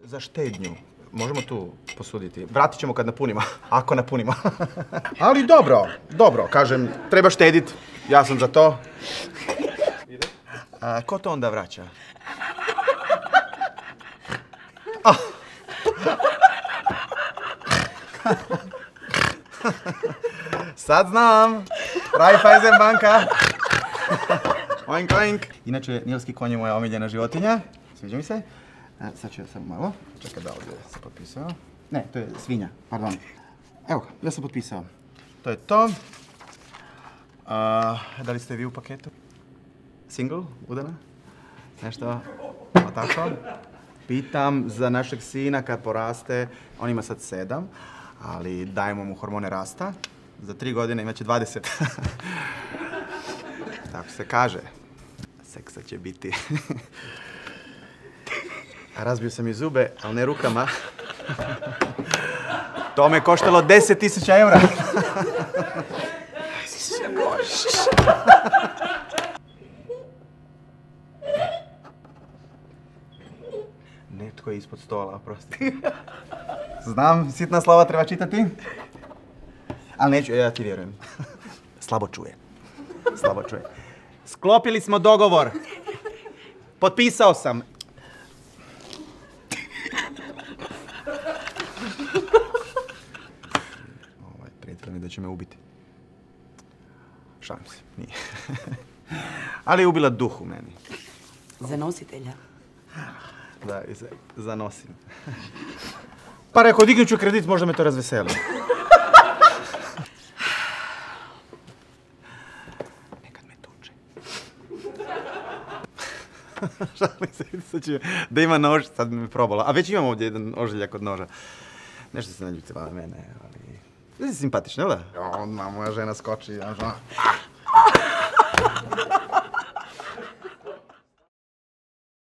za štednju. Možemo tu posuditi. Vratit ćemo kad napunimo, ako napunimo. Ali dobro, kažem, treba štedit. Ja sam za to. Ko to onda vraća? Sad znam. Raiffeisen banka. Oink, oink. Inače, nilski konj je moja omiljena životinja. Sviđa mi se. Sad ću ja samo malo. Čekaj da ovdje se potpisao. Ne, to je svinja, pardon. Evo ga, ja sam potpisao. To je to. Da li ste vi u paketu? Single, udana? Nešto? Pa tako? Pitam za našeg sina kad poraste. On ima sad 7, ali dajemo mu hormone rasta. Za 3 godine imat će 20. Tako se kaže. Seksa će biti. Razbio sam i zube, ali ne rukama. To me koštalo 10.000 eura. Netko je ispod stola, oprosti. Znam, sitna slova treba čitati. Ali neću, ja ti vjerujem. Slabo čuje. Sklopili smo dogovor. Potpisao sam. Prijetio mi da će me ubiti. Šalim se, nije. Ali je ubila duh u meni. Za nositelja? Da, zanosim. Pa rekao, dignut ću kredit, možda me to razveseli. Nekad me tuče. Šalim se, sad će da ima nož, sad me probala. A već imam ovdje jedan ožiljak od noža. Nešto se ne ljutila mene, ali... Ti si simpatična, jel da? Odmah moja žena skoči, ja žena...